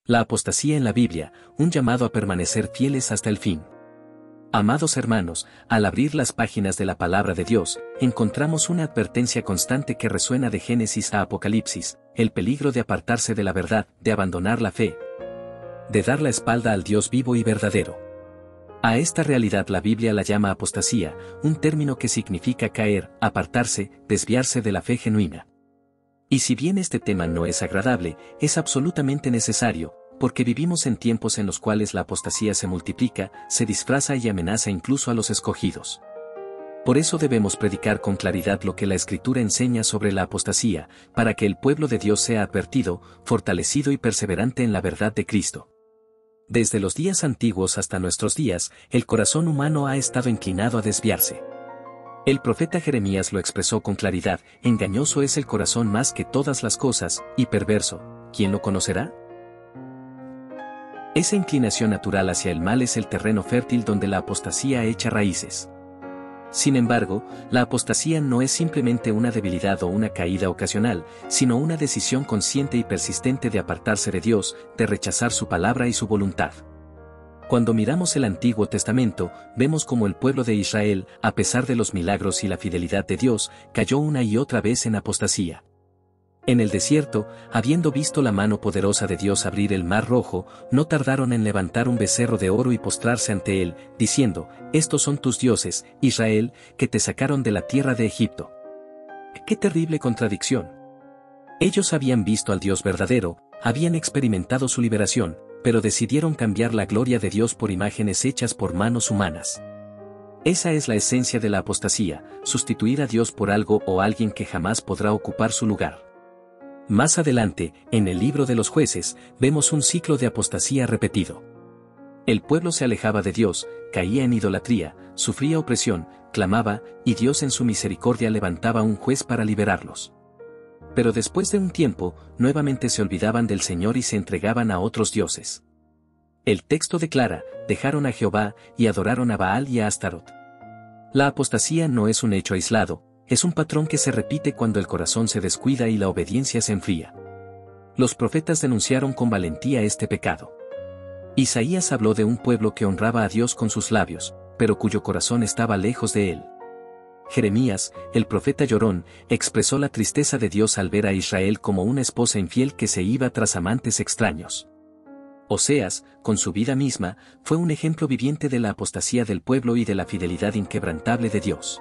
La apostasía en la Biblia, un llamado a permanecer fieles hasta el fin. Amados hermanos, al abrir las páginas de la palabra de Dios, encontramos una advertencia constante que resuena de Génesis a Apocalipsis: el peligro de apartarse de la verdad, de abandonar la fe, de dar la espalda al Dios vivo y verdadero. A esta realidad la Biblia la llama apostasía, un término que significa caer, apartarse, desviarse de la fe genuina. Y si bien este tema no es agradable, es absolutamente necesario, porque vivimos en tiempos en los cuales la apostasía se multiplica, se disfraza y amenaza incluso a los escogidos. Por eso debemos predicar con claridad lo que la Escritura enseña sobre la apostasía, para que el pueblo de Dios sea advertido, fortalecido y perseverante en la verdad de Cristo. Desde los días antiguos hasta nuestros días, el corazón humano ha estado inclinado a desviarse. El profeta Jeremías lo expresó con claridad: engañoso es el corazón más que todas las cosas, y perverso, ¿quién lo conocerá? Esa inclinación natural hacia el mal es el terreno fértil donde la apostasía echa raíces. Sin embargo, la apostasía no es simplemente una debilidad o una caída ocasional, sino una decisión consciente y persistente de apartarse de Dios, de rechazar su palabra y su voluntad. Cuando miramos el Antiguo Testamento, vemos cómo el pueblo de Israel, a pesar de los milagros y la fidelidad de Dios, cayó una y otra vez en apostasía. En el desierto, habiendo visto la mano poderosa de Dios abrir el mar Rojo, no tardaron en levantar un becerro de oro y postrarse ante él, diciendo: estos son tus dioses, Israel, que te sacaron de la tierra de Egipto. ¡Qué terrible contradicción! Ellos habían visto al Dios verdadero, habían experimentado su liberación, pero decidieron cambiar la gloria de Dios por imágenes hechas por manos humanas. Esa es la esencia de la apostasía: sustituir a Dios por algo o alguien que jamás podrá ocupar su lugar. Más adelante, en el libro de los Jueces, vemos un ciclo de apostasía repetido. El pueblo se alejaba de Dios, caía en idolatría, sufría opresión, clamaba, y Dios en su misericordia levantaba un juez para liberarlos. Pero después de un tiempo, nuevamente se olvidaban del Señor y se entregaban a otros dioses. El texto declara: dejaron a Jehová, y adoraron a Baal y a Astarot. La apostasía no es un hecho aislado, es un patrón que se repite cuando el corazón se descuida y la obediencia se enfría. Los profetas denunciaron con valentía este pecado. Isaías habló de un pueblo que honraba a Dios con sus labios, pero cuyo corazón estaba lejos de él. Jeremías, el profeta llorón, expresó la tristeza de Dios al ver a Israel como una esposa infiel que se iba tras amantes extraños. Oseas, con su vida misma, fue un ejemplo viviente de la apostasía del pueblo y de la fidelidad inquebrantable de Dios.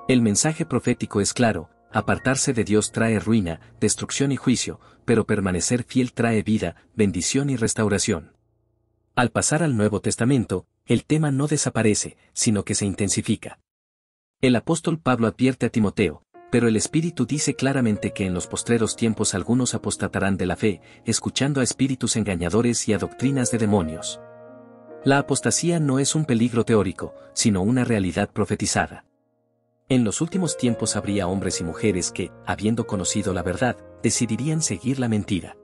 El mensaje profético es claro: apartarse de Dios trae ruina, destrucción y juicio, pero permanecer fiel trae vida, bendición y restauración. Al pasar al Nuevo Testamento, el tema no desaparece, sino que se intensifica. El apóstol Pablo advierte a Timoteo: pero el Espíritu dice claramente que en los postreros tiempos algunos apostatarán de la fe, escuchando a espíritus engañadores y a doctrinas de demonios. La apostasía no es un peligro teórico, sino una realidad profetizada. En los últimos tiempos habría hombres y mujeres que, habiendo conocido la verdad, decidirían seguir la mentira.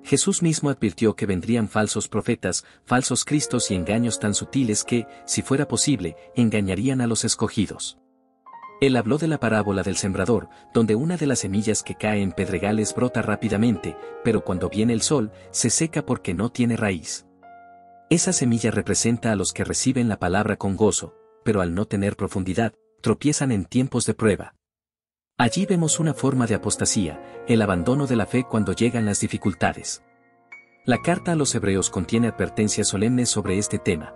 Jesús mismo advirtió que vendrían falsos profetas, falsos cristos y engaños tan sutiles que, si fuera posible, engañarían a los escogidos. Él habló de la parábola del sembrador, donde una de las semillas que cae en pedregales brota rápidamente, pero cuando viene el sol, se seca porque no tiene raíz. Esa semilla representa a los que reciben la palabra con gozo, pero al no tener profundidad, tropiezan en tiempos de prueba. Allí vemos una forma de apostasía, el abandono de la fe cuando llegan las dificultades. La carta a los Hebreos contiene advertencias solemnes sobre este tema.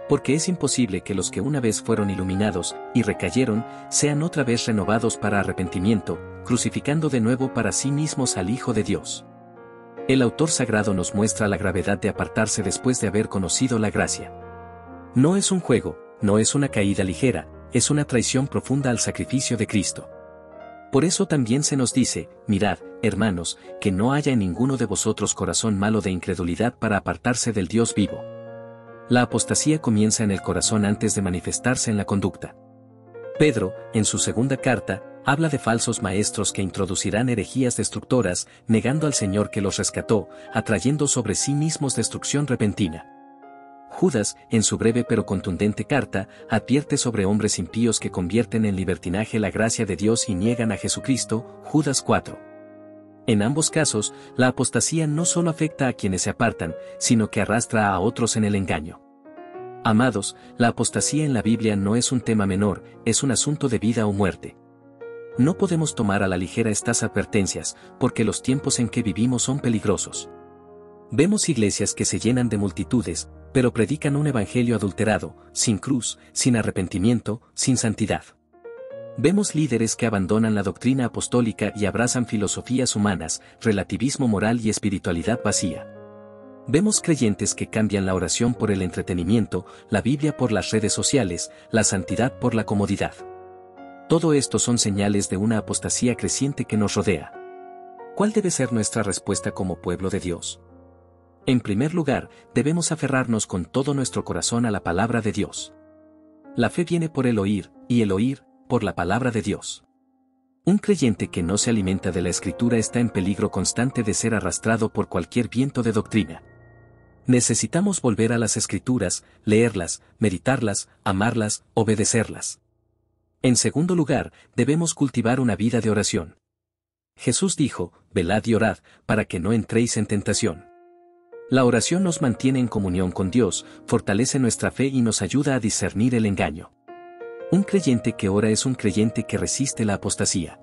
Porque es imposible que los que una vez fueron iluminados, y recayeron, sean otra vez renovados para arrepentimiento, crucificando de nuevo para sí mismos al Hijo de Dios. El autor sagrado nos muestra la gravedad de apartarse después de haber conocido la gracia. No es un juego, no es una caída ligera, es una traición profunda al sacrificio de Cristo. Por eso también se nos dice: mirad, hermanos, que no haya en ninguno de vosotros corazón malo de incredulidad para apartarse del Dios vivo. La apostasía comienza en el corazón antes de manifestarse en la conducta. Pedro, en su segunda carta, habla de falsos maestros que introducirán herejías destructoras, negando al Señor que los rescató, atrayendo sobre sí mismos destrucción repentina. Judas, en su breve pero contundente carta, advierte sobre hombres impíos que convierten en libertinaje la gracia de Dios y niegan a Jesucristo, Judas 4. En ambos casos, la apostasía no solo afecta a quienes se apartan, sino que arrastra a otros en el engaño. Amados, la apostasía en la Biblia no es un tema menor, es un asunto de vida o muerte. No podemos tomar a la ligera estas advertencias, porque los tiempos en que vivimos son peligrosos. Vemos iglesias que se llenan de multitudes, pero predican un evangelio adulterado, sin cruz, sin arrepentimiento, sin santidad. Vemos líderes que abandonan la doctrina apostólica y abrazan filosofías humanas, relativismo moral y espiritualidad vacía. Vemos creyentes que cambian la oración por el entretenimiento, la Biblia por las redes sociales, la santidad por la comodidad. Todo esto son señales de una apostasía creciente que nos rodea. ¿Cuál debe ser nuestra respuesta como pueblo de Dios? En primer lugar, debemos aferrarnos con todo nuestro corazón a la palabra de Dios. La fe viene por el oír, y el oír, por la palabra de Dios. Un creyente que no se alimenta de la Escritura está en peligro constante de ser arrastrado por cualquier viento de doctrina. Necesitamos volver a las Escrituras, leerlas, meditarlas, amarlas, obedecerlas. En segundo lugar, debemos cultivar una vida de oración. Jesús dijo, velad y orad, para que no entréis en tentación. La oración nos mantiene en comunión con Dios, fortalece nuestra fe y nos ayuda a discernir el engaño. Un creyente que ora es un creyente que resiste la apostasía.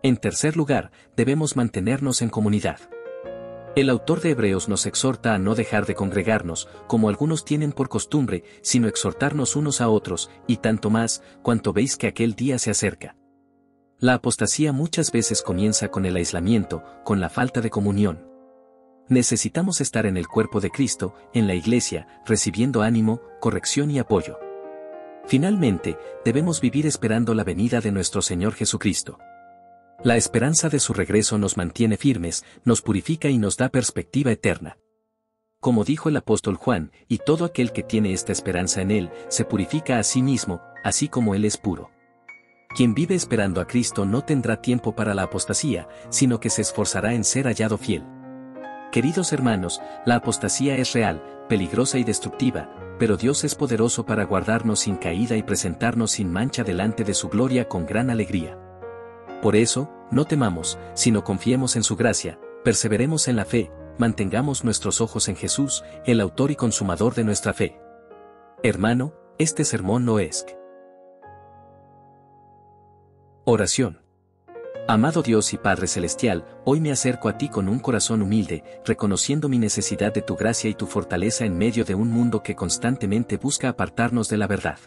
En tercer lugar, debemos mantenernos en comunidad. El autor de Hebreos nos exhorta a no dejar de congregarnos, como algunos tienen por costumbre, sino exhortarnos unos a otros, y tanto más, cuanto veis que aquel día se acerca. La apostasía muchas veces comienza con el aislamiento, con la falta de comunión. Necesitamos estar en el cuerpo de Cristo, en la iglesia, recibiendo ánimo, corrección y apoyo. Finalmente, debemos vivir esperando la venida de nuestro Señor Jesucristo. La esperanza de su regreso nos mantiene firmes, nos purifica y nos da perspectiva eterna. Como dijo el apóstol Juan, y todo aquel que tiene esta esperanza en él, se purifica a sí mismo, así como él es puro. Quien vive esperando a Cristo no tendrá tiempo para la apostasía, sino que se esforzará en ser hallado fiel. Queridos hermanos, la apostasía es real, peligrosa y destructiva, pero Dios es poderoso para guardarnos sin caída y presentarnos sin mancha delante de su gloria con gran alegría. Por eso, no temamos, sino confiemos en su gracia, perseveremos en la fe, mantengamos nuestros ojos en Jesús, el autor y consumador de nuestra fe. Hermano, este sermón no es. Oración. Amado Dios y Padre Celestial, hoy me acerco a ti con un corazón humilde, reconociendo mi necesidad de tu gracia y tu fortaleza en medio de un mundo que constantemente busca apartarnos de la verdad.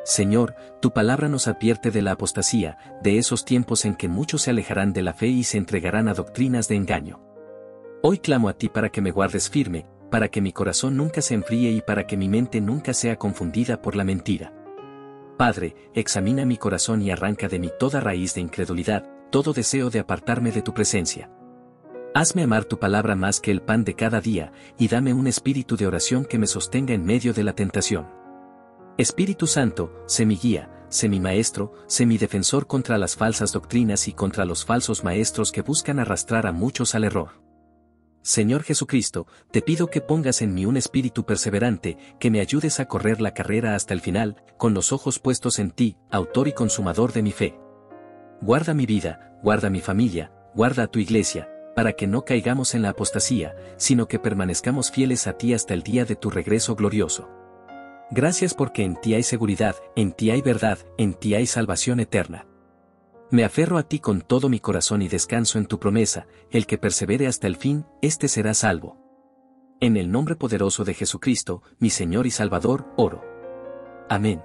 Señor, tu palabra nos advierte de la apostasía, de esos tiempos en que muchos se alejarán de la fe y se entregarán a doctrinas de engaño. Hoy clamo a ti para que me guardes firme, para que mi corazón nunca se enfríe y para que mi mente nunca sea confundida por la mentira. Padre, examina mi corazón y arranca de mí toda raíz de incredulidad, todo deseo de apartarme de tu presencia. Hazme amar tu palabra más que el pan de cada día, y dame un espíritu de oración que me sostenga en medio de la tentación. Espíritu Santo, sé mi guía, sé mi maestro, sé mi defensor contra las falsas doctrinas y contra los falsos maestros que buscan arrastrar a muchos al error. Señor Jesucristo, te pido que pongas en mí un espíritu perseverante, que me ayudes a correr la carrera hasta el final, con los ojos puestos en ti, autor y consumador de mi fe. Guarda mi vida, guarda mi familia, guarda a tu iglesia, para que no caigamos en la apostasía, sino que permanezcamos fieles a ti hasta el día de tu regreso glorioso. Gracias porque en ti hay seguridad, en ti hay verdad, en ti hay salvación eterna. Me aferro a ti con todo mi corazón y descanso en tu promesa, el que persevere hasta el fin, éste será salvo. En el nombre poderoso de Jesucristo, mi Señor y Salvador, oro. Amén.